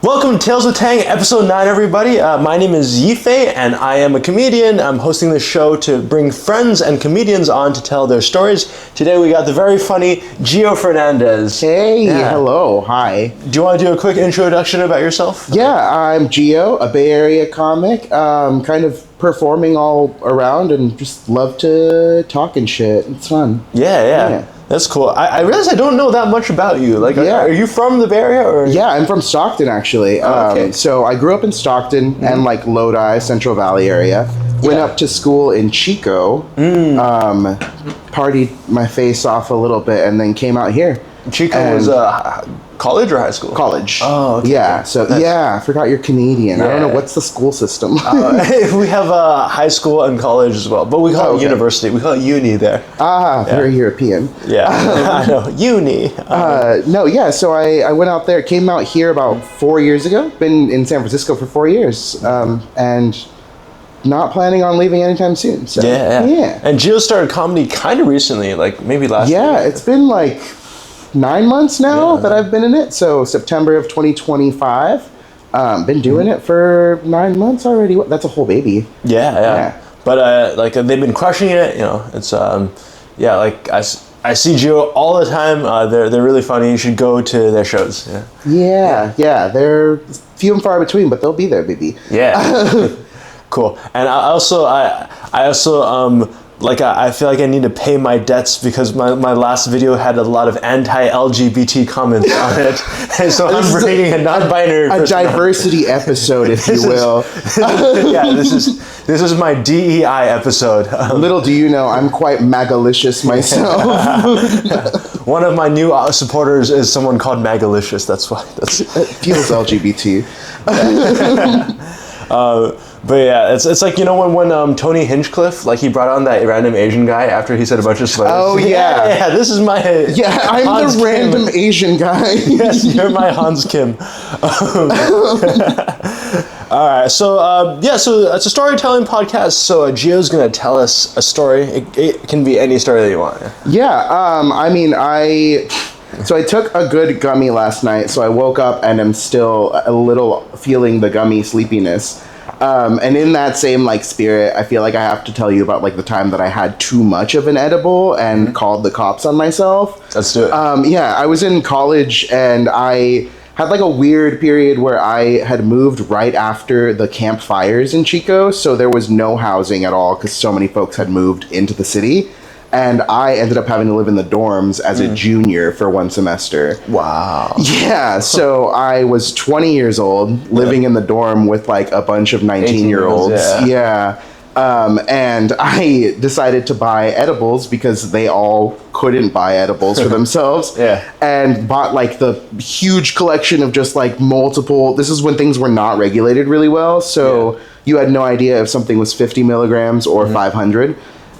Welcome to Tales with Tang, episode 9, everybody. My name is Yifei, and I am a comedian. I'm hosting this show to bring friends and comedians on to tell their stories. Today we got the very funny Gio Fernandez. Hey, hello, hi. Do you want to do a quick introduction about yourself? Yeah, I'm Gio, a Bay Area comic, kind of performing all around and just love to talk and shit. It's fun. Yeah. That's cool. I realize I don't know that much about you. Are you from the Bay Area? Or? Yeah, I'm from Stockton, actually. Okay. So I grew up in Stockton and Lodi, Central Valley area. Went up to school in Chico, partied my face off a little bit, and then came out here. Chico was college or high school? College. Oh, okay. Yeah, so I forgot you're Canadian. Yeah. I don't know, what's the school system? We have high school and college as well, but we call it university. We call it uni there. Very European. Yeah, I know. Uni. So I went out there, came out here about 4 years ago. Been in San Francisco for 4 years, and not planning on leaving anytime soon. So, yeah. And Gio started comedy kind of recently, like maybe last year. Yeah, it's been like 9 months now that I've been in it. So September of 2025. Been doing it for 9 months already. That's a whole baby. Yeah. But they've been crushing it. You know, it's I see Gio all the time. They're really funny. You should go to their shows. Yeah. They're few and far between, but they'll be there, baby. Yeah. Cool. And I feel like I need to pay my debts because my last video had a lot of anti-LGBT comments on it. And so I'm bringing a non-binary a diversity episode, if you will. This is my DEI episode. Little do you know, I'm quite magalicious myself. One of my new supporters is someone called Magalicious. That's why. It feels LGBT. But yeah, it's like, you know, when Tony Hinchcliffe, like, he brought on that random Asian guy after he said a bunch of slurs. Oh yeah. This is my I'm Hans the random Kim. Asian guy. Yes, you're my Hans Kim. All right, so it's a storytelling podcast. So Gio's gonna tell us a story. It can be any story that you want. So I took a good gummy last night, so I woke up and I'm still a little feeling the gummy sleepiness. And in that same spirit, I feel like I have to tell you about the time that I had too much of an edible and called the cops on myself. Let's do it. I was in college and I had a weird period where I had moved right after the campfires in Chico, so there was no housing at all because so many folks had moved into the city. And I ended up having to live in the dorms as a junior for one semester. Wow. Yeah, so I was 20 years old, living in the dorm with a bunch of 19-year-olds. And I decided to buy edibles because they all couldn't buy edibles for themselves. And bought the huge collection of just multiple. This is when things were not regulated really well. So you had no idea if something was 50 milligrams or 500.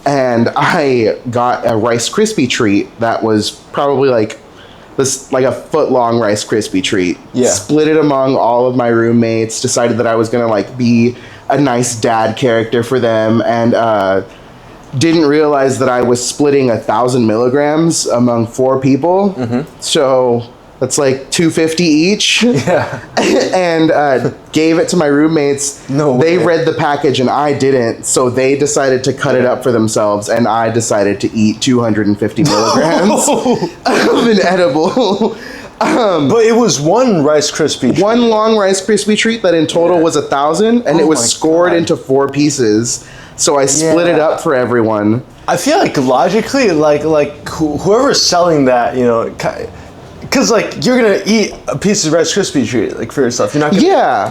And I got a Rice Krispie treat that was probably a foot-long Rice Krispie treat. Split it among all of my roommates, decided that I was going to be a nice dad character for them, and didn't realize that I was splitting 1,000 milligrams among 4 people. So that's 250 each. And gave it to my roommates. No way. They read the package and I didn't, so they decided to cut it up for themselves, and I decided to eat 250 milligrams of an edible. But it was one Rice Krispie treat. One long Rice Krispie treat that in total was 1,000, and it was scored into 4 pieces. So I split it up for everyone. I feel logically, whoever's selling that, you know, because you're gonna eat a piece of Rice Krispie treat for yourself. You're not gonna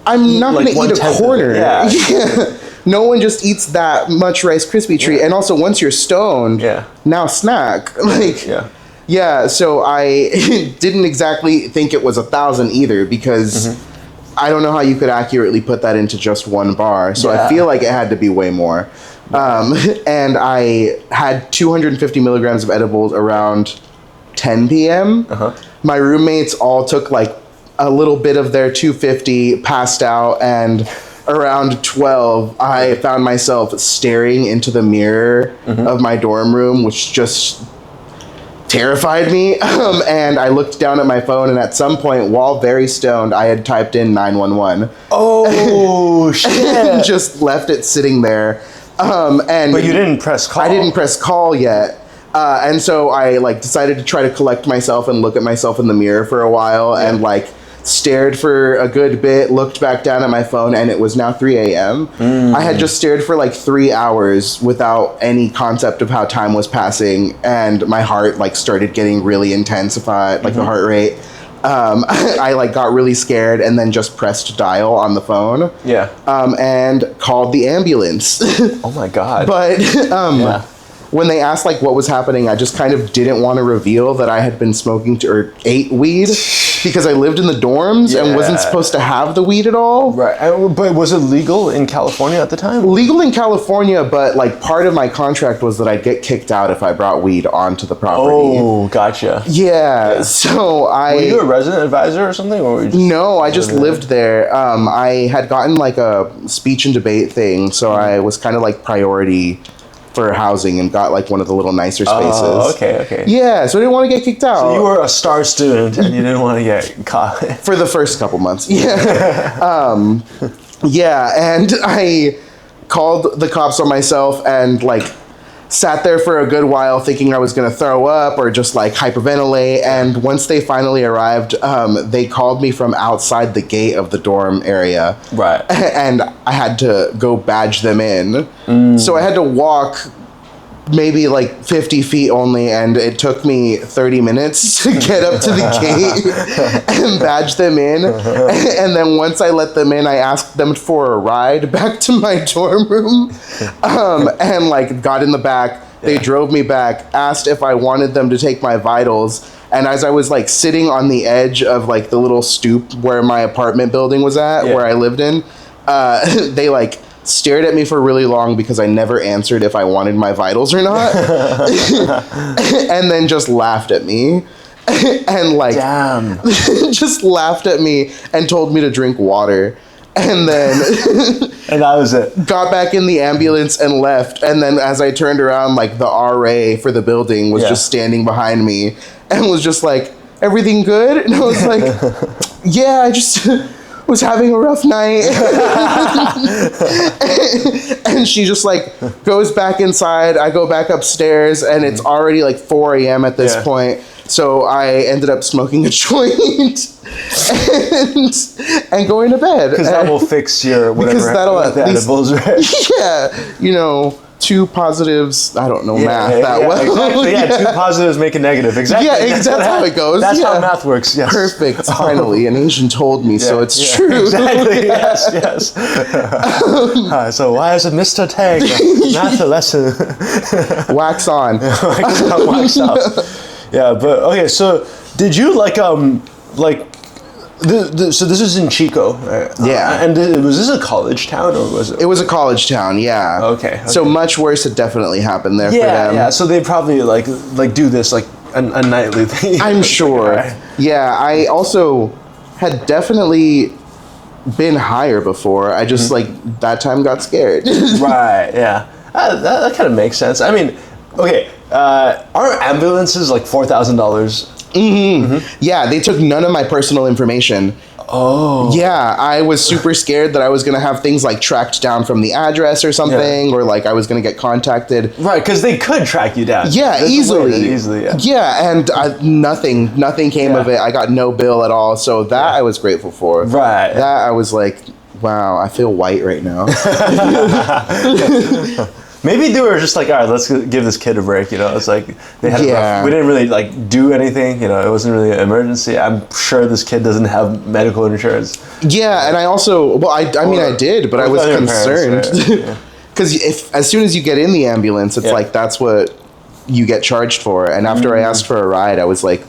I'm not gonna eat a quarter. No one just eats that much Rice Krispie treat. And also, once you're stoned, now snack. So I didn't exactly think it was 1,000 either, because I don't know how you could accurately put that into just one bar. So I feel like it had to be way more. And I had 250 milligrams of edibles around 10 p.m. My roommates all took a little bit of their 250, passed out, and around 12, I found myself staring into the mirror of my dorm room, which just terrified me. And I looked down at my phone, and at some point, while very stoned, I had typed in 911. Oh, shit. And just left it sitting there. But you didn't press call. I didn't press call yet. And so I like decided to try to collect myself and look at myself in the mirror for a while, and like stared for a good bit, looked back down at my phone, and it was now 3 a.m. I had just stared for like 3 hours without any concept of how time was passing, and my heart like started getting really intensified, like the heart rate. I like got really scared and then just pressed dial on the phone. Yeah. And called the ambulance. Oh my God. But when they asked like what was happening, I just kind of didn't want to reveal that I had been smoking or ate weed, because I lived in the dorms and wasn't supposed to have the weed at all. Right. But was it legal in California at the time? Legal in California, but like part of my contract was that I'd get kicked out if I brought weed onto the property. Oh, gotcha. Yeah. So Were you a resident advisor or something? Or were you just No, I just lived there. I had gotten like a speech and debate thing, so I was kind of like priority for housing and got like one of the little nicer spaces. Oh, okay. Yeah, so I didn't want to get kicked out. So you were a star student and you didn't want to get caught. For the first couple months. Yeah. Yeah, and I called the cops on myself and like sat there for a good while thinking I was going to throw up or just like hyperventilate. And once they finally arrived, they called me from outside the gate of the dorm area. Right. And I had to go badge them in. So I had to walk maybe like 50 feet only, and it took me 30 minutes to get up to the gate and badge them in. And then once I let them in, I asked them for a ride back to my dorm room, and like got in the back. They drove me back, asked if I wanted them to take my vitals. And as I was like sitting on the edge of like the little stoop where my apartment building was at, where I lived in, they like stared at me for really long because I never answered if I wanted my vitals or not. And then just laughed at me. And like, damn. just laughed at me and told me to drink water. And then and that was it. Got back in the ambulance and left. And then as I turned around, like the RA for the building was just standing behind me and was just like, everything good? And I was like, yeah, I just was having a rough night. And she just like goes back inside. I go back upstairs and it's already like 4 a.m. at this point. So I ended up smoking a joint and going to bed. Because that will fix your whatever. Because that'll at least, edibles, right? Yeah, you know, two positives. I don't know math that well. Exactly. Yeah, two positives make a negative. Exactly. Yeah, that's how it goes. That's how math works. Yes. Perfect. Finally, an Asian told me, so it's true. Exactly. Yes. So why is it Mr. Tang? Math lesson. Wax on. Wax off. Yeah, but okay. So did you like so this is in Chico, right? Yeah. And was this a college town or was it? It was a college town, yeah. Okay. So much worse had definitely happened there for them. Yeah, so they probably like do this like a nightly thing. I'm sure. Yeah, I also had definitely been higher before. I just like that time got scared. Right, yeah. That kind of makes sense. I mean, okay, aren't ambulances like $4,000? Yeah, they took none of my personal information. Oh. Yeah, I was super scared that I was going to have things like tracked down from the address or something, or like I was going to get contacted. Right, because they could track you down. Yeah, easily. Yeah. Yeah, and nothing came of it. I got no bill at all, so that I was grateful for. Right. That I was like, wow, I feel white right now. Maybe they were just like, all right, let's give this kid a break. You know, it's like they had. We didn't really like do anything. You know, it wasn't really an emergency. I'm sure this kid doesn't have medical insurance. Yeah, and I also, well, I mean, I did, but I was concerned because as soon as you get in the ambulance, it's like that's what you get charged for. And after I asked for a ride, I was like,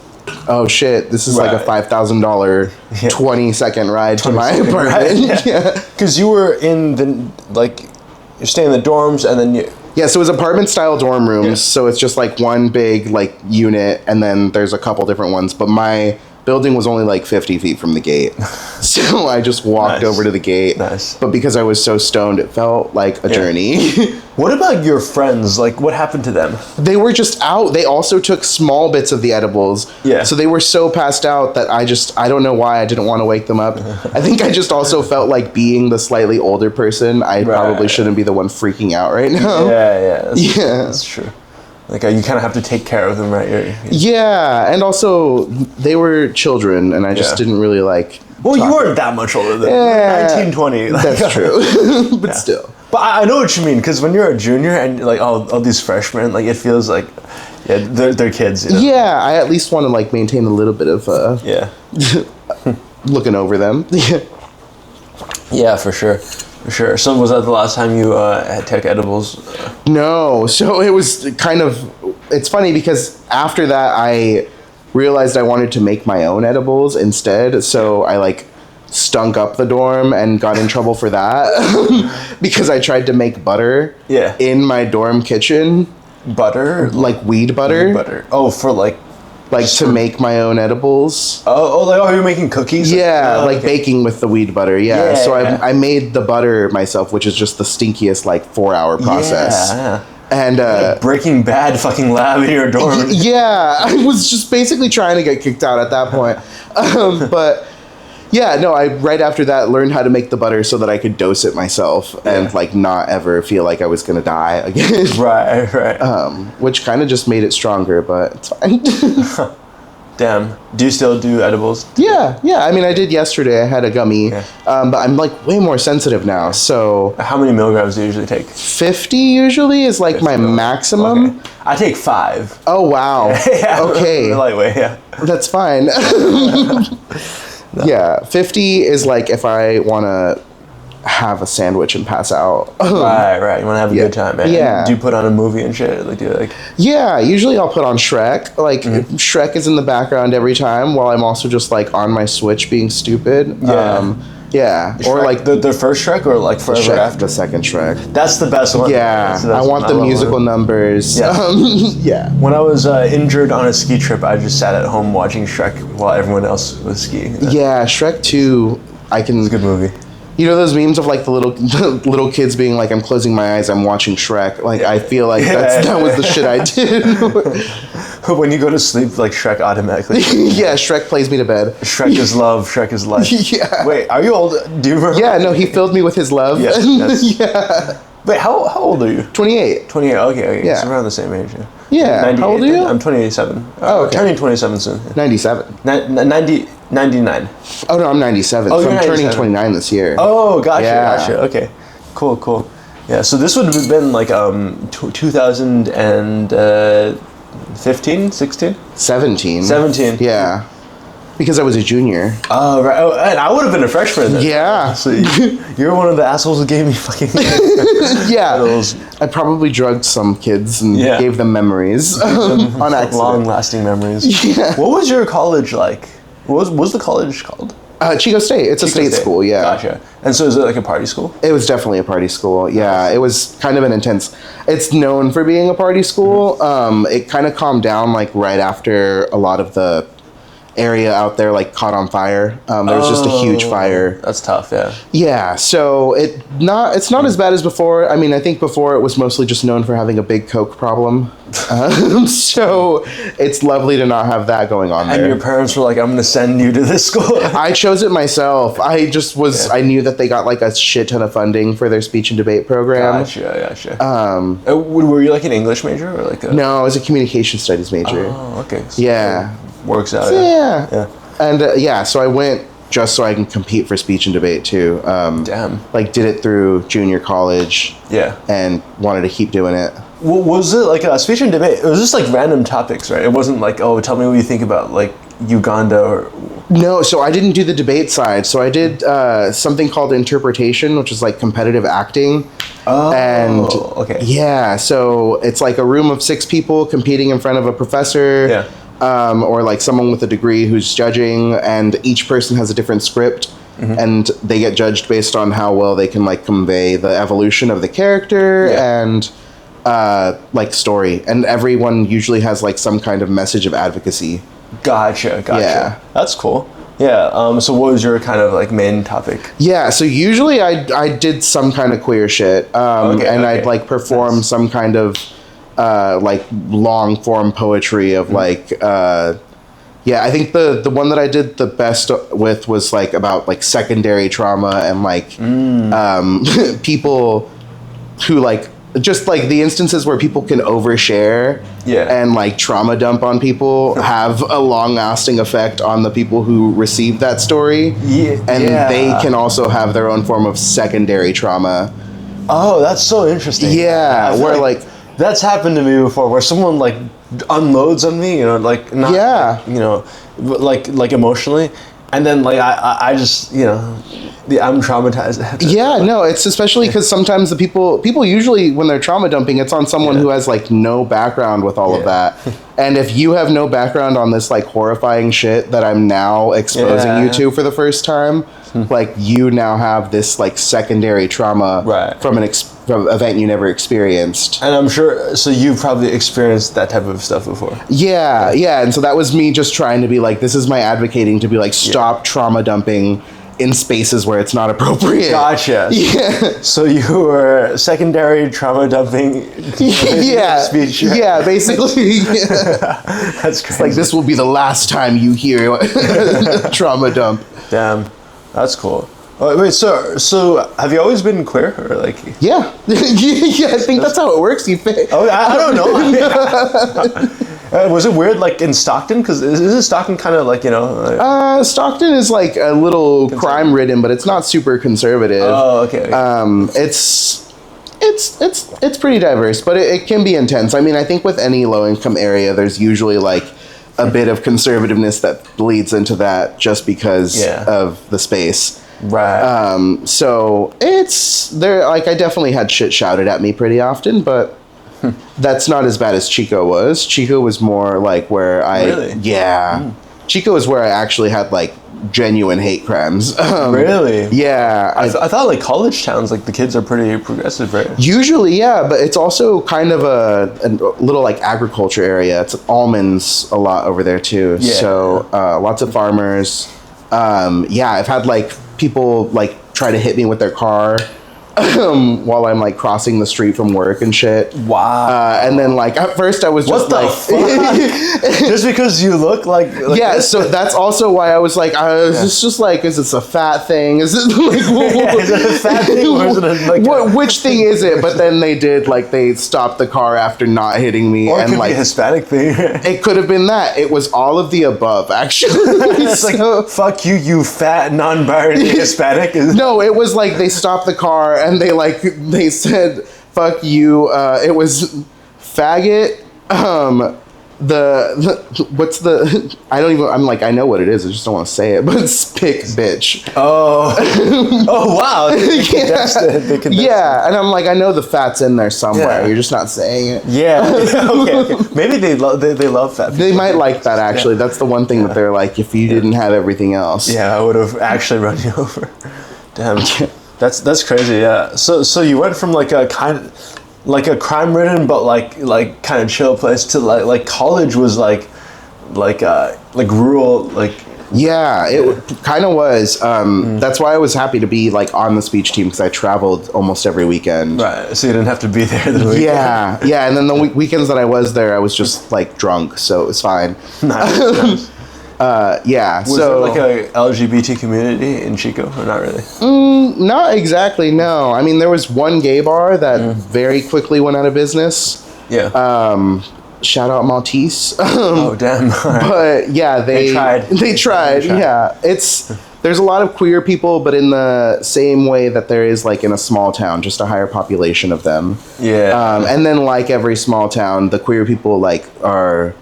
oh shit, this is like a $5,000 20-second ride to my apartment. Because you were in the you're staying in the dorms, and then you... Yeah, so it was apartment-style dorm rooms, so it's just, like, one big, like, unit, and then there's a couple different ones. But my building was only like 50 feet from the gate. So I just walked over to the gate. Nice. But because I was so stoned, it felt like a journey. What about your friends? Like, what happened to them? They were just out. They also took small bits of the edibles. Yeah. So they were so passed out that I don't know why I didn't want to wake them up. I think I just also felt like being the slightly older person, I probably shouldn't be the one freaking out right now. Yeah. That's true. Like, you kind of have to take care of them, right? Yeah, and also they were children, and I just didn't really like. Well, you weren't that much older than 19, 20. Like, that's true, but still. But I know what you mean, because when you're a junior and like all these freshmen, like it feels like they're kids. You know? Yeah, I at least want to like maintain a little bit of looking over them. Yeah, for sure. So was that the last time you took edibles? No. So it was kind of... It's funny because after that, I realized I wanted to make my own edibles instead. So I like stunk up the dorm and got in trouble for that because I tried to make butter in my dorm kitchen. Butter? Like weed butter. Weed butter. Oh, for like to make my own edibles. Oh, you're making cookies? Yeah, baking with the weed butter. Yeah. So I made the butter myself, which is just the stinkiest 4-hour process. Yeah. And Breaking Bad fucking lab in your dorm. Yeah, I was just basically trying to get kicked out at that point. But yeah, no, I right after that learned how to make the butter so that I could dose it myself and not ever feel like I was gonna die again. Right. Which kind of just made it stronger, but it's fine. Damn. Do you still do edibles? Yeah. I mean, I did yesterday. I had a gummy, but I'm way more sensitive now. So how many milligrams do you usually take? 50 usually is my maximum. Okay. I take 5. Oh wow. Okay. Lightweight. Yeah. That's fine. Yeah, 50 is if I want to have a sandwich and pass out. Right. You want to have a good time, man. Yeah. Do you put on a movie and shit? Yeah, usually I'll put on Shrek. Shrek is in the background every time while I'm also just on my Switch being stupid. Yeah. Shrek, or the first Shrek or Forever Shrek, After? the second Shrek. That's the best one. Yeah, I want the musical numbers. Yeah. When I was injured on a ski trip, I just sat at home watching Shrek while everyone else was skiing. Yeah, Shrek 2, It's a good movie. You know those memes of the little kids being I'm closing my eyes, I'm watching Shrek. I feel that was the shit I did. When you go to sleep, Shrek automatically. Yeah, Shrek plays me to bed. Shrek is love. Shrek is life. Yeah. Wait, are you old? Do you remember? Yeah, no, he filled me with his love. Yes. Yeah. Wait, how old are you? 28. 28. Okay. Yeah. It's around the same age. Yeah. How old are you? I'm 27. Oh, okay. Turning 27 soon. 97. 99. Oh no, I'm 97. Oh, so I'm you're turning 97. 29 this year. Oh, gotcha. Okay. Cool. Yeah, so this would have been 2015, 16? 17. 17. Yeah. Because I was a junior. Oh, right. Oh, and I would have been a freshman then. Yeah. So you're one of the assholes who gave me fucking... Yeah. I probably drugged some kids and gave them memories on accident. Long-lasting memories. Yeah. What was your college like? What was the college called? Chico State. It's a state school, yeah. Gotcha. And so is it a party school? It was definitely a party school, yeah. It was kind of an intense... It's known for being a party school. It kind of calmed down right after a lot of the area out there caught on fire. There was just a huge fire. That's tough, yeah. Yeah, so it's not as bad as before. I mean, I think before it was mostly just known for having a big coke problem. So it's lovely to not have that going on there. And your parents were like, I'm going to send you to this school. I chose it myself. I just was, I knew that they got a shit ton of funding for their speech and debate program. Gotcha. Were you an English major or No, I was a communication studies major. Oh, okay. So yeah. Works out. Yeah. And so I went just so I can compete for speech and debate too. Damn. Did it through junior college. Yeah. And wanted to keep doing it. Was it a speech and debate? It was just random topics, right? It wasn't tell me what you think about Uganda or... No, so I didn't do the debate side. So I did something called interpretation, which is competitive acting. Oh, and okay. Yeah, so it's a room of 6 people competing in front of a professor. Yeah. Or someone with a degree who's judging, and each person has a different script, and they get judged based on how well they can convey the evolution of the character and story. And everyone usually has some kind of message of advocacy. Gotcha. Yeah. That's cool. Yeah. So what was your kind of like main topic? Yeah, so usually I did some kind of queer shit, I'd like perform some kind of like long form poetry of like I think the one that I did the best with was like about like secondary trauma and like people who like just like the instances where people can overshare and like trauma dump on people have a long lasting effect on the people who receive that story. They can also have their own form of secondary trauma. Oh, that's so interesting. Yeah, where like that's happened to me before, where someone like unloads on me, like not, like emotionally, and then like I just I'm traumatized after. Yeah, no, it's especially because sometimes the people usually when they're trauma dumping, it's on someone who has like no background with all of that. And if you have no background on this like horrifying shit that I'm now exposing you to for the first time, like you now have this like secondary trauma from an from event you never experienced. And I'm sure, so you've probably experienced that type of stuff before. Yeah, and so that was me just trying to be like, this is my advocating to be like, stop trauma dumping in spaces where it's not appropriate. Gotcha. Yeah. So you were secondary trauma dumping speech. Yeah, basically. That's crazy. It's like, this will be the last time you hear trauma dump. Damn. That's cool. Oh, wait, so have you always been queer, or like? Yeah, I think that's how it works. You think? Oh, I don't know. Was it weird, like in Stockton? Because isn't Stockton kind of like Stockton is like a little crime-ridden, but it's not super conservative. Oh, okay. It's pretty diverse, but it can be intense. I mean, I think with any low-income area, there's usually like a bit of conservativeness that bleeds into that just because of the space. Right. So it's there. Like I definitely had shit shouted at me pretty often, but that's not as bad as Chico was. Chico was more like where Chico is where I actually had like genuine hate crimes. Really? Yeah. I thought like college towns, like the kids are pretty progressive, right? Usually, yeah, but it's also kind of a little like agriculture area. It's almonds a lot over there too. Yeah. So lots of farmers. I've had like people like try to hit me with their car while I'm like crossing the street from work and shit. Wow. And then like at first I was just just because you look like this? So that's also why I was like, is this a fat thing? Is it like is it a fat thing or is it which thing is it? But then they stopped the car after not hitting me, or it and could like be a Hispanic thing. It could have been that. It was all of the above, actually. It's like, fuck you fat non-binary Hispanic. No, it was like they stopped the car and they said fuck you. It was faggot. What's the I don't even, I'm like, I know what it is, I just don't want to say it, but it's spick bitch. Oh wow. Yeah, and I'm like, I know the fat's in there somewhere, you're just not saying it. Okay. Maybe they love fat people. They might like that, actually. That's the one thing that they're like, if you didn't have everything else, I would have actually run you over. Damn. That's crazy. Yeah. So you went from like a crime-ridden but like kind of chill place to like college was like rural, like. Yeah, it kind of was. That's why I was happy to be like on the speech team, because I traveled almost every weekend. Right. So you didn't have to be there the weekend. Yeah. And then the weekends that I was there, I was just like drunk, so it was fine. Nice. Was there like a LGBT community in Chico, or not really? Not exactly, no. I mean, there was one gay bar that very quickly went out of business. Yeah. Shout out Maltese. Oh, damn. But yeah, they tried. Yeah. There's a lot of queer people, but in the same way that there is like in a small town, just a higher population of them. Yeah. And then like every small town, the queer people like are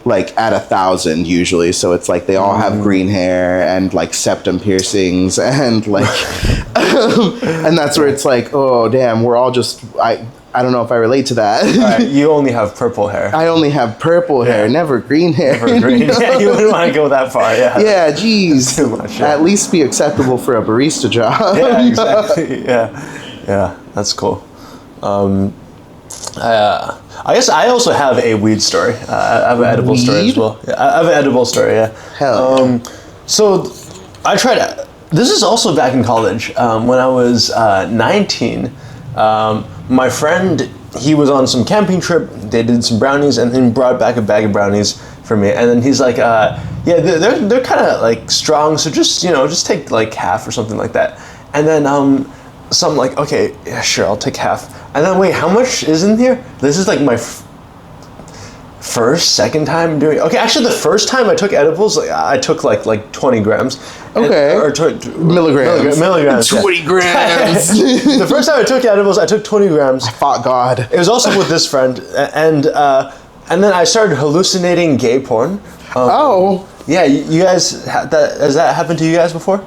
like at 1,000 usually, so it's like they all have green hair and like septum piercings and like and that's where it's like, oh damn, we're all just I don't know if I relate to that. Right, you only have purple hair. I only have purple hair, never green hair. Never green. Yeah, you wouldn't want to go that far. Yeah, geez. Too much. Yeah. At least be acceptable for a barista job. Yeah, exactly. Yeah, that's cool. I guess I also have a weed story. I have an edible story as well. Yeah, I have an edible story. Yeah. Hell. So I tried. This is also back in college when I was 19. My friend, he was on some camping trip. They did some brownies and then brought back a bag of brownies for me. And then he's like, "Yeah, they're kind of like strong. So just take like half or something like that." And then so I'm like, "Okay, yeah, sure, I'll take half." And then wait, how much is in here? This is like my second time doing. Okay, actually, the first time I took edibles, like, I took like 20 grams. Okay. Milligrams. 20 grams. The first time I took edibles, I took 20 grams. I fought God. It was also with this friend, and then I started hallucinating gay porn. Yeah, you guys, has that happened to you guys before?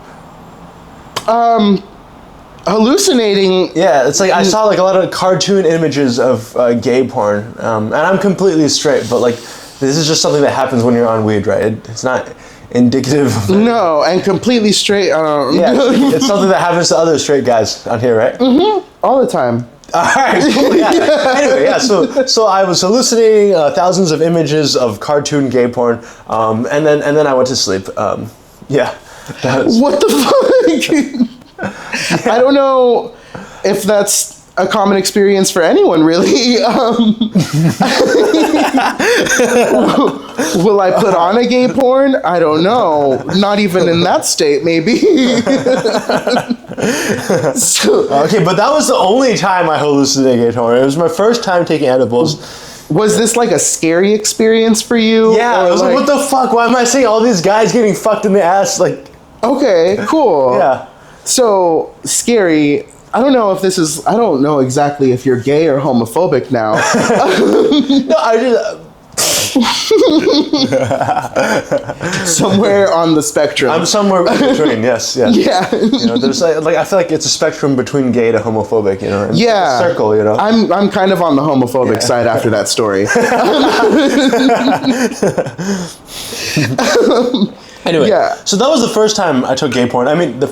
Hallucinating. Yeah, it's like I saw like a lot of cartoon images of gay porn, and I'm completely straight, but like this is just something that happens when you're on weed, right? It's not indicative of No, and completely straight. Yeah, it's something that happens to other straight guys on here, right? Mm-hmm. All the time. All right, cool. Yeah. Anyway, yeah. So I was hallucinating thousands of images of cartoon gay porn, and then I went to sleep. Yeah. What the fuck? I don't know if that's a common experience for anyone, really. Will I put on a gay porn? I don't know. Not even in that state, maybe. Okay, but that was the only time I hallucinated gay porn. It was my first time taking edibles. Was this like a scary experience for you? Yeah, I was like, what the fuck? Why am I seeing all these guys getting fucked in the ass? Like, okay, cool. Yeah. So, scary. I don't know exactly if you're gay or homophobic now. No, I just... Somewhere on the spectrum. I'm somewhere between, yes. Yeah. There's like I feel like it's a spectrum between gay to homophobic, Yeah. It's a circle, I'm kind of on the homophobic side after that story. Anyway, so that was the first time I took gay porn. I mean, more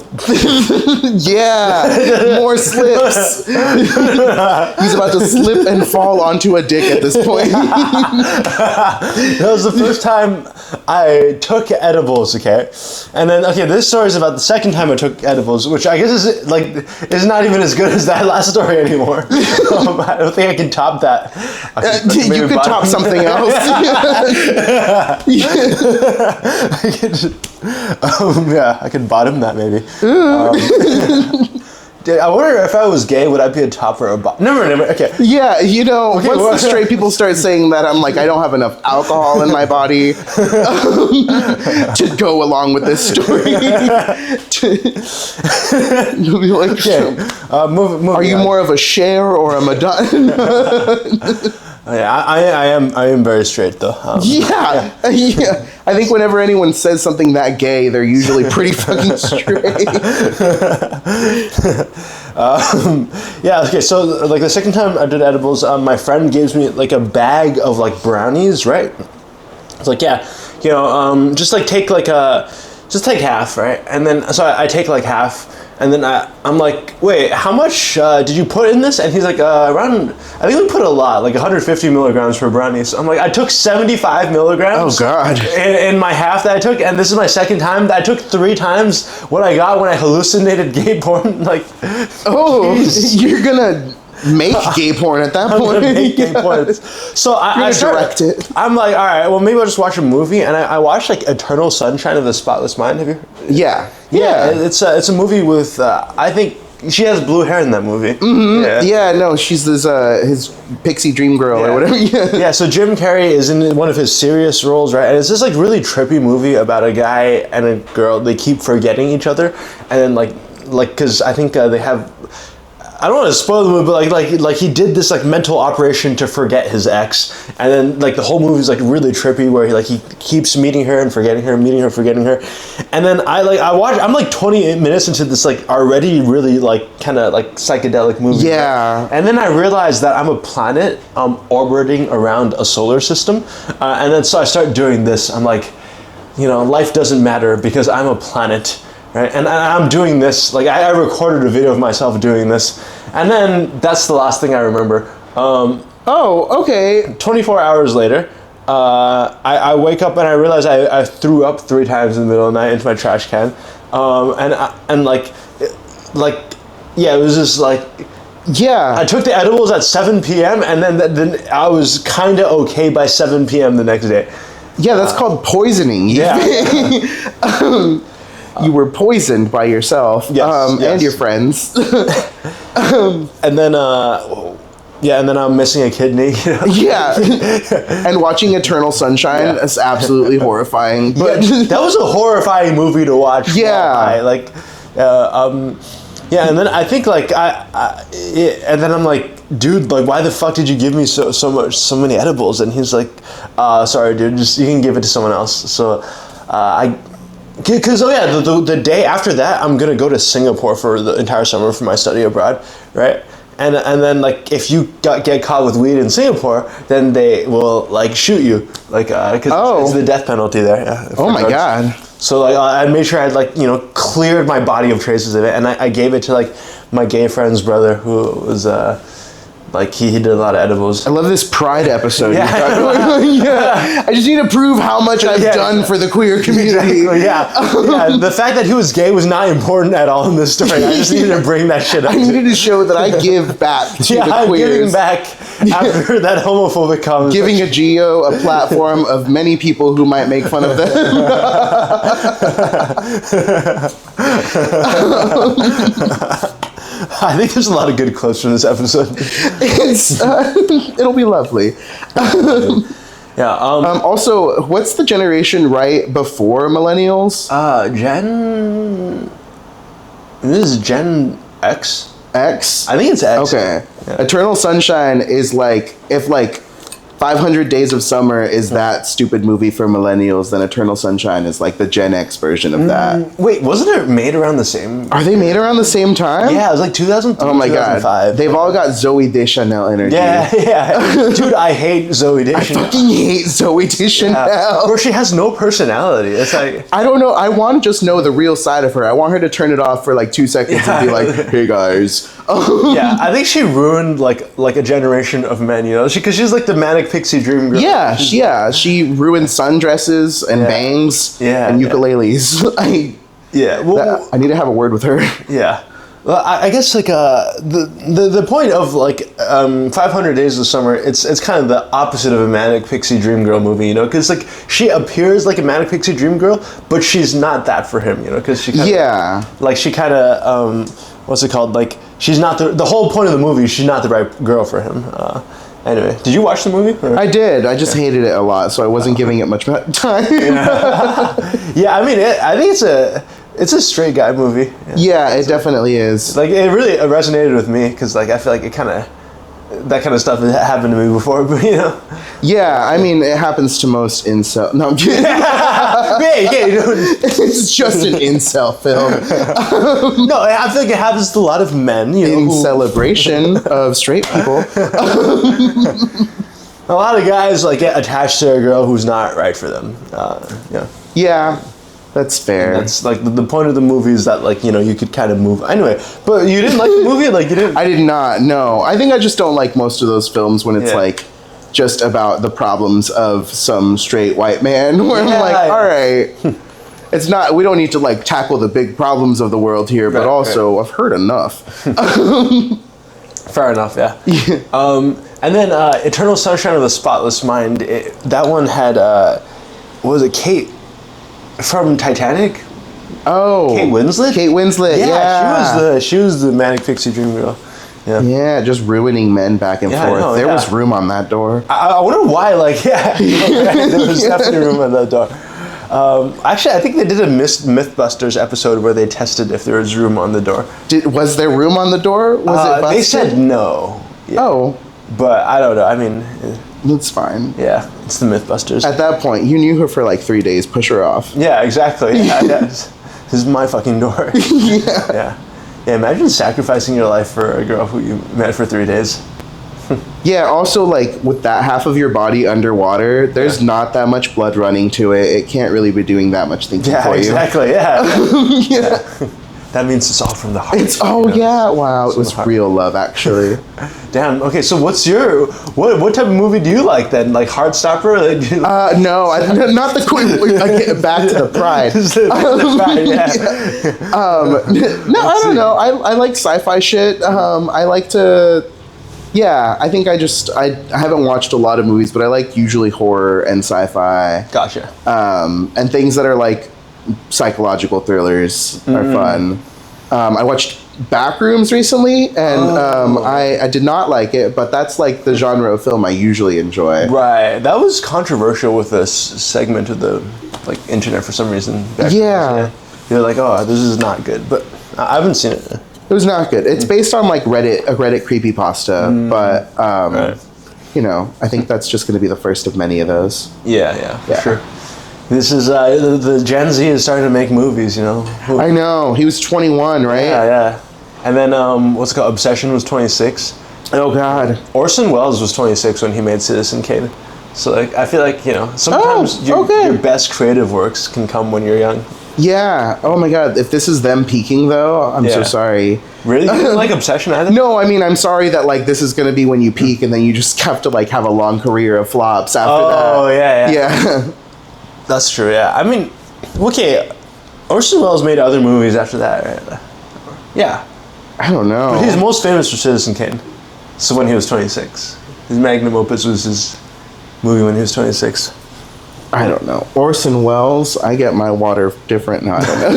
slips. He's about to slip and fall onto a dick at this point. That was the first time I took edibles, okay? And then, this story is about the second time I took edibles, which I guess is not even as good as that last story anymore. I don't think I can top that. You could top something else. I could bottom that maybe. I wonder if I was gay, would I be a top or a bottom? Never. Okay. Yeah, once the straight people start saying that, I'm like, I don't have enough alcohol in my body to go along with this story. You'll be like, okay. Are you more of a Cher or a Madonna? Yeah, I am very straight though. Yeah. I think whenever anyone says something that gay, they're usually pretty fucking straight. Okay. So like the second time I did edibles, my friend gives me like a bag of like brownies, right? It's like just take half, right? And then so I take like half. And then I'm like, wait, how much did you put in this? And he's like, around, I think we put a lot, like 150 milligrams for brownies. So I'm like, I took 75 milligrams. Oh, God. In my half that I took, and this is my second time. I took 3 times what I got when I hallucinated gay porn. Like, geez. You're gonna make gay porn at that point. Make gay porn. So I direct it. I'm like, all right, well, maybe I'll just watch a movie. And I watched like Eternal Sunshine of the Spotless Mind. Have you? Yeah. It's a movie with I think she has blue hair in that movie. Mm-hmm. Yeah, no, she's his pixie dream girl or whatever. Yeah, so Jim Carrey is in one of his serious roles, right? And it's this like really trippy movie about a guy and a girl. They keep forgetting each other, and then like because I think they have. I don't want to spoil the movie, but like he did this like mental operation to forget his ex, and then like the whole movie is like really trippy where he keeps meeting her and forgetting her, meeting her, forgetting her, and then I'm like 20 minutes into this like already really like kind of like psychedelic movie. Yeah. And then I realized that I'm a planet orbiting around a solar system, and then so I start doing this. I'm like, life doesn't matter because I'm a planet. Right, and I'm doing this, like I recorded a video of myself doing this, and then that's the last thing I remember. Oh, okay. 24 hours later, I wake up and I realize I threw up 3 times in the middle of the night into my trash can. Yeah, it was just like... Yeah. I took the edibles at 7 p.m. and then I was kind of okay by 7 p.m. the next day. Yeah, that's called poisoning. Yeah. You were poisoned by yourself, yes. and your friends. And then, and then I'm missing a kidney. You know? Yeah. And watching Eternal Sunshine is absolutely horrifying. But that was a horrifying movie to watch. Yeah. Yeah, and then I think and then I'm like, dude, like, why the fuck did you give me so many edibles? And he's like, sorry, dude, just you can give it to someone else. So, the day after that, I'm gonna go to Singapore for the entire summer for my study abroad, right? And then like if you get caught with weed in Singapore, then they will like shoot you, like because it's the death penalty there. Yeah, oh my god. So like I made sure I had cleared my body of traces of it, and I gave it to like my gay friend's brother who was he did a lot of edibles. I love this pride episode. Yeah. Yeah. I just need to prove how much I've done for the queer community. Exactly, yeah. The fact that he was gay was not important at all in this story. I just needed to bring that shit up. I needed to show that I give back to the I'm queers. giving back after that homophobic comment. Giving a Geo a platform of many people who might make fun of them. I think there's a lot of good quotes from this episode. It'll be lovely. Yeah. Also, what's the generation right before millennials? This is Gen X. X? I think it's X. Okay. Yeah. Eternal Sunshine is like, if like 500 Days of Summer is that stupid movie for millennials, then Eternal Sunshine is like the Gen X version of that. Wait, wasn't it made around the same? Are they made around the same time? Yeah, it was like 2003, oh my 2005. god. They've all got Zooey Deschanel energy. Yeah. Dude, I hate Zooey Deschanel. I fucking hate Zooey Deschanel. Yeah. Bro, she has no personality. It's like... I don't know. I want to just know the real side of her. I want her to turn it off for like 2 seconds and be like, hey guys. Yeah, I think she ruined like a generation of men, because she's like the manic pixie dream girl. Yeah, she ruined sundresses and bangs and ukuleles. I need to have a word with her. Yeah. Well, I guess like the point of like 500 Days of Summer, it's kind of the opposite of a manic pixie dream girl movie, because like she appears like a manic pixie dream girl, but she's not that for him, because she kind of what's it called, like she's not the whole point of the movie. She's not the right girl for him. Anyway, did you watch the movie? Or? I did. I just hated it a lot, so I wasn't giving it much time. Yeah, I mean, I think it's a straight guy movie. Yeah, it definitely is. Like, it really resonated with me because, like, I feel like that kind of stuff has happened to me before, but Yeah, I mean, it happens to most incel. No, I'm kidding. It's just an incel film. No, I feel like it happens to a lot of men. In celebration of straight people. A lot of guys like get attached to a girl who's not right for them. Yeah. That's fair. That's like the point of the movie is that like you could kind of move anyway. But you didn't like the movie, like you didn't. I did not. No, I think I just don't like most of those films when it's like just about the problems of some straight white man. Where I'm like, all right, it's not. We don't need to like tackle the big problems of the world here, but also I've heard enough. Fair enough. Yeah. And then Eternal Sunshine of the Spotless Mind. That one had what was it, Kate from Titanic? Oh, Kate Winslet. Yeah, she was the manic pixie dream girl. Yeah, just ruining men back and forth. There was room on that door. I wonder why. Like, there was definitely room on that door. Actually, I think they did a Mythbusters episode where they tested if there was room on the door. Was there room on the door? Was it busted? They said no. Yeah. Oh. But I don't know. I mean... It's fine. Yeah, it's the Mythbusters. At that point, you knew her for like 3 days. Push her off. Yeah, exactly. Yeah, this is my fucking door. Yeah, imagine sacrificing your life for a girl who you met for 3 days. Yeah, also, like, with that half of your body underwater, there's not that much blood running to it. It can't really be doing that much thinking for you. Exactly, yeah. That means it's all from the heart. Wow, it was real love, actually. Damn. Okay, so what type of movie do you like then? Like Heartstopper? No, not the queen. Back to the pride. No, I don't know. I like sci-fi shit. I like to. Yeah, I think I haven't watched a lot of movies, but I like usually horror and sci-fi. Gotcha. And things that are like psychological thrillers are fun. I watched Backrooms recently, and I did not like it, but that's like the genre of film I usually enjoy. Right, that was controversial with this segment of the internet for some reason. Yeah, they're like, oh, this is not good, but I haven't seen it. It was not good. It's based on like a Reddit creepypasta, but right. I think that's just going to be the first of many of those. Yeah, for sure. This is the Gen Z is starting to make movies, I know. He was 21, right? Yeah. And then what's it called? Obsession was 26. Oh God. Orson Welles was 26 when he made Citizen Kane. So I feel like sometimes your best creative works can come when you're young. Yeah. Oh my God. If this is them peaking, though, I'm so sorry. Really? You didn't like Obsession either? No, I mean, I'm sorry that this is going to be when you peak, and then you just have to have a long career of flops after that. Oh yeah. Yeah. That's true. Yeah. I mean, okay. Orson Welles made other movies after that, right? Yeah. I don't know. But he's most famous for Citizen Kane. So when he was 26, his magnum opus was his movie when he was 26. I don't know. Orson Welles, I get my water different. No, I don't know.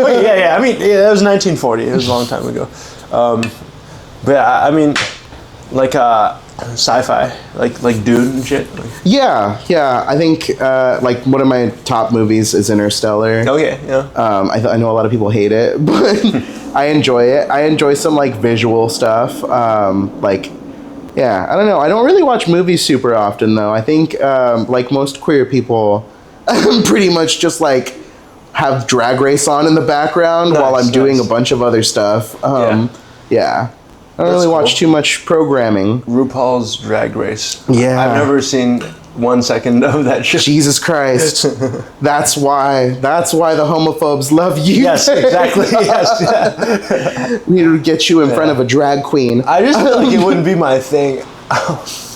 Wait, yeah. I mean, that was 1940. It was a long time ago. But yeah, I mean, sci-fi, like Dune and shit. Yeah. I think one of my top movies is Interstellar. Okay, yeah. I know a lot of people hate it, but I enjoy it. I enjoy some visual stuff. Yeah, I don't know. I don't really watch movies super often, though. I think, most queer people, pretty much just, have Drag Race on in the background while I'm doing a bunch of other stuff. Yeah. I don't really watch too much programming. RuPaul's Drag Race. Yeah. I've never seen 1 second of that shit. Jesus Christ. That's why the homophobes love you. Yes, exactly. Yes. We need to get you in front of a drag queen. I just feel like it wouldn't be my thing.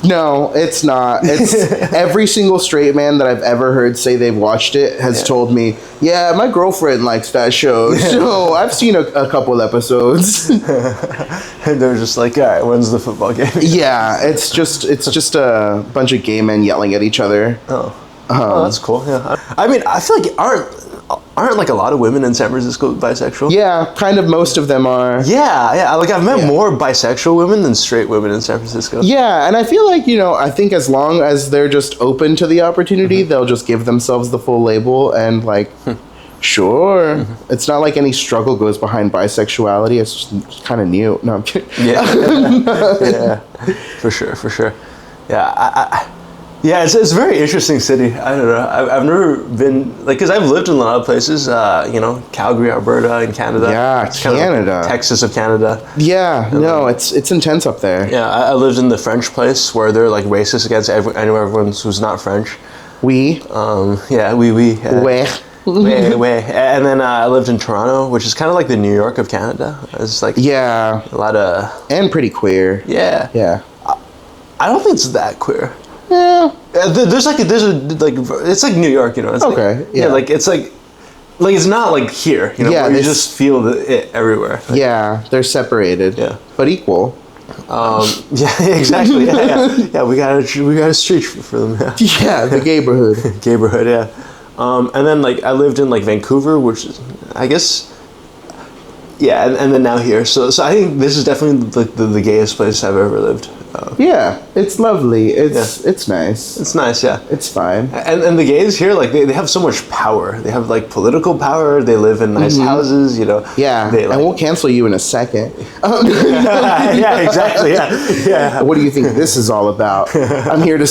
No, it's not. It's every single straight man that I've ever heard say they've watched it has told me, yeah, my girlfriend likes that show. So I've seen a couple episodes. And they're just like, all right, when's the football game? Yeah, it's just a bunch of gay men yelling at each other. Oh, that's cool. Yeah, I mean, I feel like aren't a lot of women in San Francisco bisexual? Yeah, kind of most of them are. Yeah. I've met more bisexual women than straight women in San Francisco. Yeah, and I feel like, I think as long as they're just open to the opportunity, they'll just give themselves the full label and sure. It's not like any struggle goes behind bisexuality. It's just kind of new. No, I'm kidding. Yeah. For sure. Yeah, yeah, it's a very interesting city. I don't know. I've never been because I've lived in a lot of places. Calgary, Alberta, in Canada. Yeah, Canada. Texas of Canada. Yeah, no, it's intense up there. Yeah, I lived in the French place where they're racist against everyone who's not French. Oui. Yeah, oui. Ouais. Way. And then I lived in Toronto, which is kind of like the New York of Canada. It's a lot of and pretty queer. Yeah. I don't think it's that queer. Yeah. It's like New York, It's it's not like here, where you just feel it everywhere. Yeah, they're separated. Yeah, but equal. Yeah, exactly. Yeah. We got a street for them. Yeah, the neighborhood. Neighborhood, yeah. And then I lived in Vancouver, which is, I guess. Yeah, and then now here. So I think this is definitely the gayest place I've ever lived. Yeah, it's lovely. It's nice. It's nice, yeah. It's fine. And the gays here, they have so much power. They have political power. They live in nice houses, Yeah, and we'll cancel you in a second. Yeah, exactly. Yeah. What do you think this is all about? I'm here to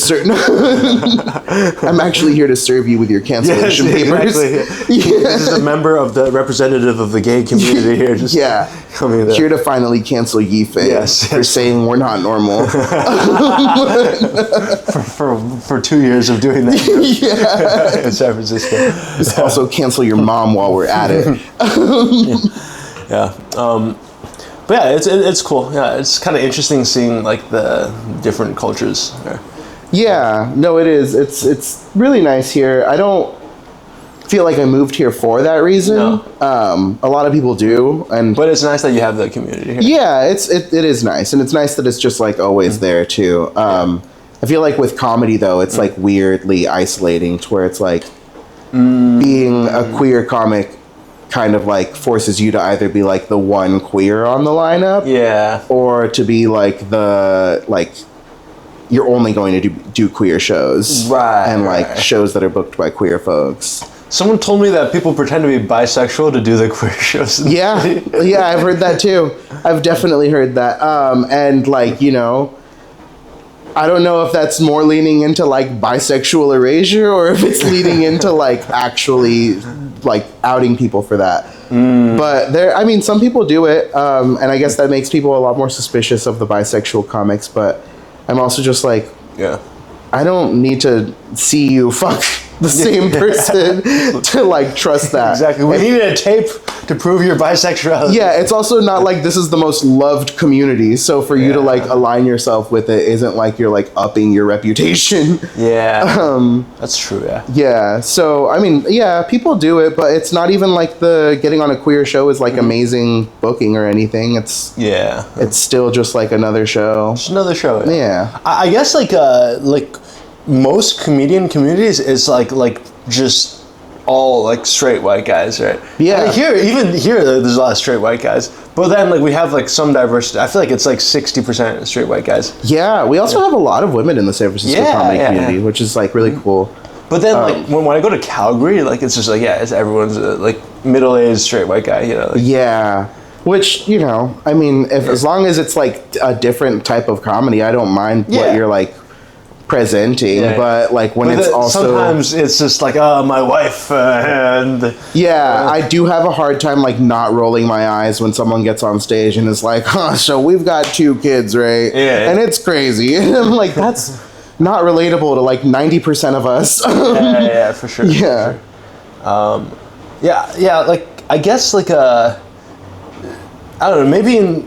I'm actually here to serve you with your cancellation papers. Exactly. This is a member of the representative of the gay community here. Just coming there. Here to finally cancel Yifei for saying we're not normal. for 2 years of doing that in San Francisco. Just also cancel your mom while we're at it. Yeah. But yeah, it's cool. Yeah, it's kind of interesting seeing like the different cultures. Yeah, no, it is. It's really nice here. I don't feel like I moved here for that reason. No. A lot of people do, but it's nice that you have the community here. Yeah, it is nice, and it's nice that it's just like always there too. I feel like with comedy though, it's like weirdly isolating to where it's like being a queer comic kind of like forces you to either be like the one queer on the lineup, or to be like the like you're only going to do queer shows, and like shows that are booked by queer folks. Someone told me that people pretend to be bisexual to do the queer shows. Yeah, I've heard that too. I've definitely heard that. And like, you know, I don't know if that's more leaning into like bisexual erasure or if it's leading into like actually like outing people for that. But I mean, some people do it. And I guess that makes people a lot more suspicious of the bisexual comics. But I'm also just like, I don't need to see you fuck the same person to like trust that. Exactly. We needed a tape to prove your bisexuality. Yeah, it's also not like this is the most loved community, so for you to like align yourself with it isn't like you're like upping your reputation. Yeah. That's true, Yeah, so I mean, yeah, people do it, but it's not even like the getting on a queer show is like amazing booking or anything. It's still just like another show. Just another show. Yeah. I guess like most comedian communities is like just all like straight white guys, right? Yeah. And here there's a lot of straight white guys, but then like we have like some diversity. I feel like it's like 60% straight white guys. Yeah, we also have a lot of women in the San Francisco comedy community, which is like really cool. But then like when I go to Calgary, like it's just like it's everyone's like middle-aged straight white guy, you know? Like, which, you know, I mean, as long as it's like a different type of comedy, I don't mind what you're like presenting, but like when it's also sometimes it's just like my wife and I do have a hard time like not rolling my eyes when someone gets on stage and is like, so we've got 2 kids, right? And it's crazy. And I'm like, that's not relatable to like 90% of us. For sure. Like I guess like I don't know, maybe in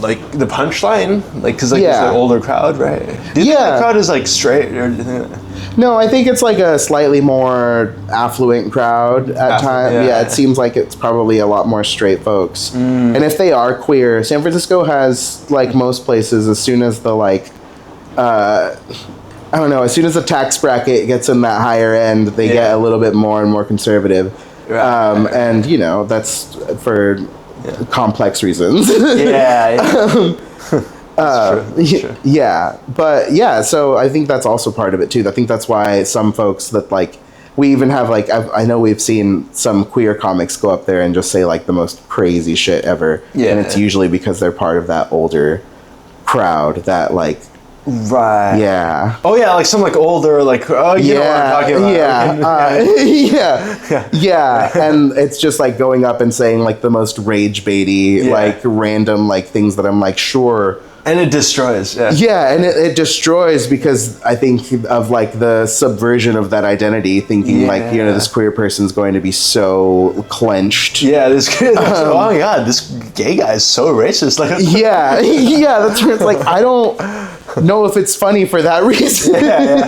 like the punchline, like because like it's an older crowd, right? Do you think the crowd is like straight, or do you think No, I think it's like a slightly more affluent crowd at times. It seems like it's probably a lot more straight folks. And if they are queer, San Francisco has like most places. As soon as the like, I don't know, as soon as the tax bracket gets in that higher end, they get a little bit more and more conservative. And you know that's for complex reasons. But so I think that's also part of it too. I think that's why some folks that like, we even have like, I know we've seen some queer comics go up there and just say like the most crazy shit ever. And it's usually because they're part of that older crowd that like like some like older like you know what I'm talking about. And it's just like going up and saying like the most rage baity like random like things that I'm like sure, and it destroys and it destroys because I think of like the subversion of that identity, thinking like, you know, this queer person's going to be so clenched. This kid, oh my god, this gay guy is so racist. Like that's where it's like I don't know if it's funny for that reason. I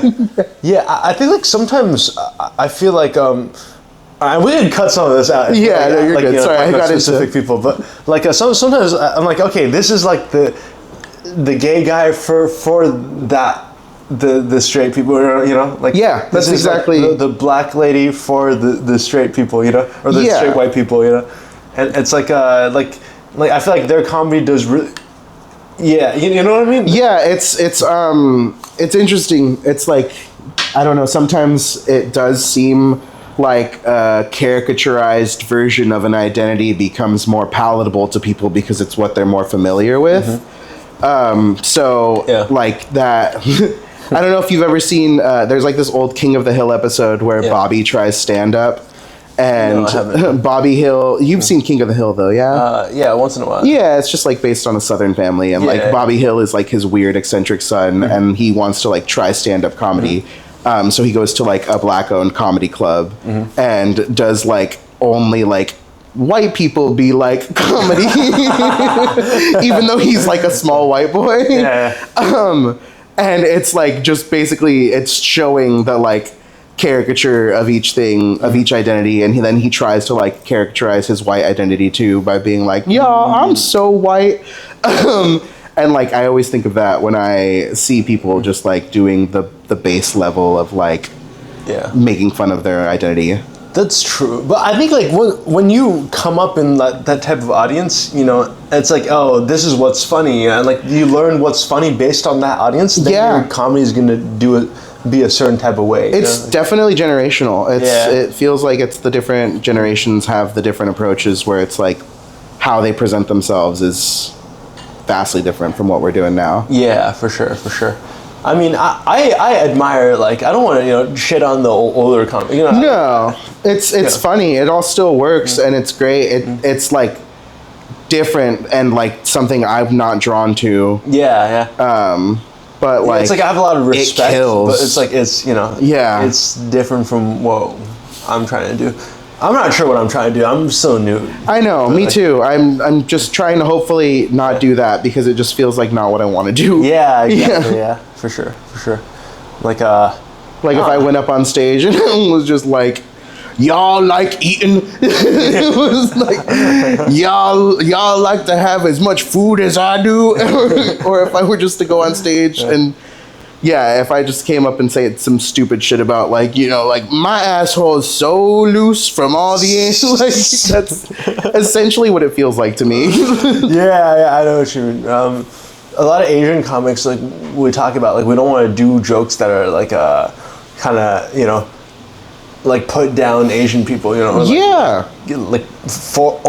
think like sometimes I feel like we did cut some of this out. No, you're good. You know, sorry, I got specific people, but like sometimes I'm like, okay, this is like the gay guy for that the straight people, you know, like that's exactly like the black lady for the straight people, you know, or the straight white people, you know, and it's like I feel like their comedy does really. You know what I mean? It's interesting. It's like, I don't know, sometimes it does seem like a caricaturized version of an identity becomes more palatable to people because it's what they're more familiar with. Like that I don't know if you've ever seen there's like this old King of the Hill episode where Bobby tries stand-up. And Bobby Hill, you've seen King of the Hill though, once in a while. It's just like based on a Southern family, and like Bobby Hill is like his weird eccentric son, and he wants to like try stand-up comedy. So he goes to like a black-owned comedy club and does like only like white people be like comedy, even though he's like a small white boy. And it's like just basically it's showing the like caricature of each thing, of each identity, and then he tries to like characterize his white identity too by being like, yeah, I'm so white. And like I always think of that when I see people just like doing the base level of like making fun of their identity. That's true, but I think like when you come up in that type of audience, you know, it's like, oh, this is what's funny, and like you learn what's funny based on that audience. Then your comedy is gonna be a certain type of way. It's definitely generational. It feels like it's the different generations have the different approaches where it's like how they present themselves is vastly different from what we're doing now. Yeah, for sure. I mean, I admire, like, I don't want to, you know, shit on the older comic, you know. No, it's funny. It all still works, and it's great. It's, like, different and, like, something I'm not drawn to. Yeah. But, like, it's like I have a lot of respect, it kills. but it's, like, it's, you know, it's different from what I'm trying to do. I'm not sure what I'm trying to do. I'm so new. I know, me too. I'm just trying to hopefully not do that because it just feels like not what I want to do. Yeah, exactly. Yeah, for sure. Like if I went up on stage and was just like, y'all like eating. It was like y'all like to have as much food as I do, or if I were just to go on stage and. Yeah, if I just came up and said some stupid shit about, like, you know, like, my asshole is so loose from all the... Like, that's essentially what it feels like to me. Yeah, I know what you mean. A lot of Asian comics, like, we talk about, like, we don't want to do jokes that are, like, kind of, you know, like, put down Asian people, you know? Like, for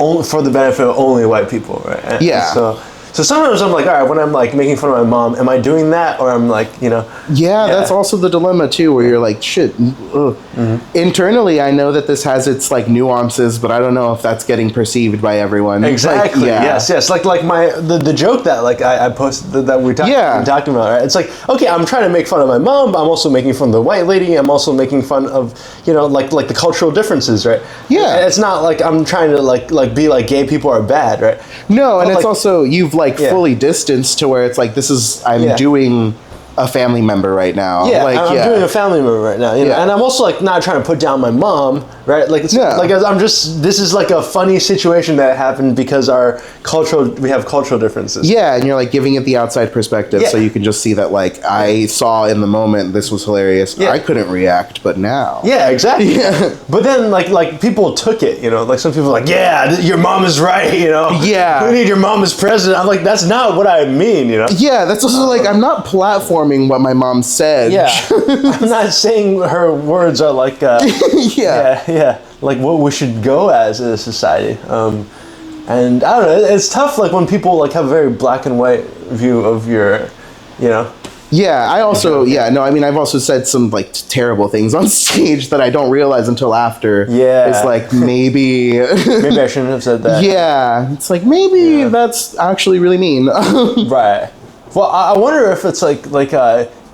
the benefit of only white people, right? And so sometimes I'm like, all right, when I'm like making fun of my mom, am I doing that, or I'm like, you know? Yeah, that's also the dilemma too, where you're like, shit. Internally, I know that this has its like nuances, but I don't know if that's getting perceived by everyone. Exactly. Like, yes. Like the joke that like I posted that we talked about. Right? It's like, okay, I'm trying to make fun of my mom, but I'm also making fun of the white lady. I'm also making fun of, you know, like the cultural differences, right? Yeah. It's not like I'm trying to like be like gay people are bad, right? No, and it's also you've like fully distanced to where it's like I'm doing a family member right now. Yeah, I'm doing a family member right now. You know? And I'm also like not trying to put down my mom, right? Like it's like I'm just this is like a funny situation that happened because we have cultural differences. Yeah, and you're like giving it the outside perspective, so you can just see that like I saw in the moment this was hilarious. I couldn't react, but now. Yeah, exactly. But then like people took it, you know, like some people are like, yeah, your mom is right, you know. Yeah. We need your mom as president. I'm like, that's not what I mean, you know. Yeah, that's also like I'm not platforming what my mom said. Yeah. I'm not saying her words are like like what we should go as a society. And I don't know, it's tough like when people like have a very black and white view of your, you know. Yeah, I also I mean I've also said some like terrible things on stage that I don't realize until after. Yeah. It's like maybe I shouldn't have said that. Yeah. It's like maybe that's actually really mean. Right. Well, I wonder if it's like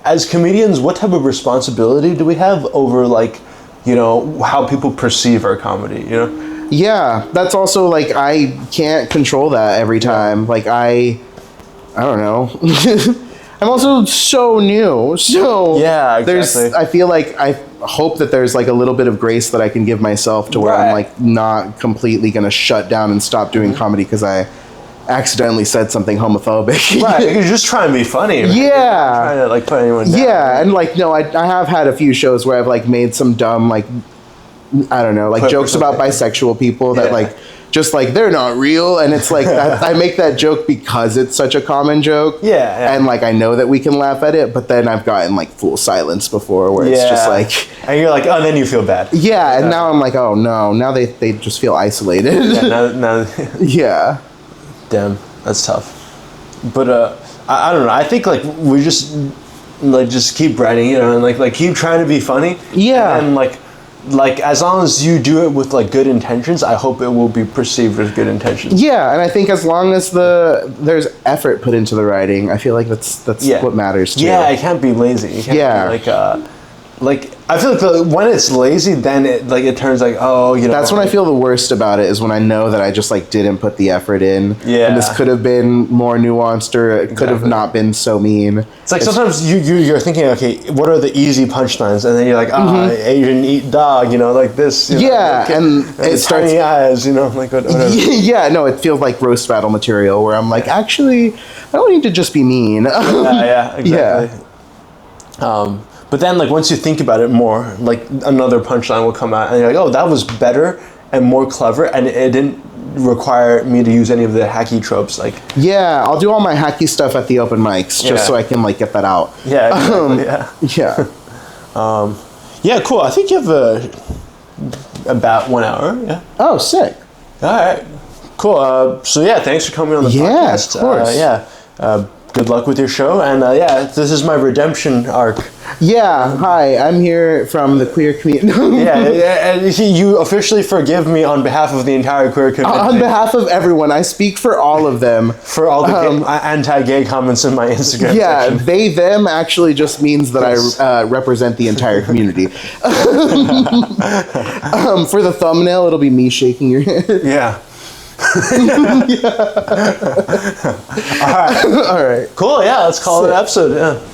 as comedians, what type of responsibility do we have over like, you know, how people perceive our comedy, you know? Yeah, that's also like I can't control that every time. Like I don't know. I'm also so new, so exactly. I feel like I hope that there's like a little bit of grace that I can give myself to where I'm like not completely gonna shut down and stop doing comedy because I accidentally said something homophobic. Right, you're just trying to be funny. Right? Yeah. You're trying to like put anyone down. Yeah, and like no, I have had a few shows where I've like made some dumb like I don't know, like jokes about bisexual people that like just like they're not real, and it's like that, I make that joke because it's such a common joke. Yeah. And like I know that we can laugh at it, but then I've gotten like full silence before where it's just like and you're like, oh, then you feel bad. Yeah, and now I'm like, oh no, now they just feel isolated. Yeah. Damn, that's tough. But I don't know. I think like we just keep writing, you know, and like keep trying to be funny. Yeah. And like as long as you do it with like good intentions, I hope it will be perceived as good intentions. Yeah, and I think as long as there's effort put into the writing, I feel like that's what matters too. Yeah, I can't be lazy. You can't be like I feel like when it's lazy, then it turns like, oh, you know. That's when I feel the worst about it, is when I know that I just like didn't put the effort in. Yeah. And this could have been more nuanced, or it could have not been so mean. It's like sometimes you're thinking, okay, what are the easy punchlines? And then you're like, Asian eat dog, you know, like this. You know, like, and it starts. Tiny eyes, you know, like whatever. Yeah, no, it feels like roast battle material where I'm like, actually, I don't need to just be mean. Yeah, exactly. Yeah. But then, like, once you think about it more, like, another punchline will come out, and you're like, oh, that was better and more clever, and it didn't require me to use any of the hacky tropes. Like, yeah, I'll do all my hacky stuff at the open mics just so I can, like, get that out. Yeah, exactly, Yeah. Yeah, cool. I think you have about 1 hour, yeah. Oh, sick. All right. Cool. So, yeah, thanks for coming on the podcast. Yeah, of course. Good luck with your show, and this is my redemption arc. Yeah, hi, I'm here from the queer community. And you officially forgive me on behalf of the entire queer community. On behalf of everyone, I speak for all of them. For all the anti-gay comments in my Instagram section. They, them actually just means that I represent the entire community. For the thumbnail, it'll be me shaking your hand. Yeah. All right. Cool, yeah, let's call it an episode, yeah.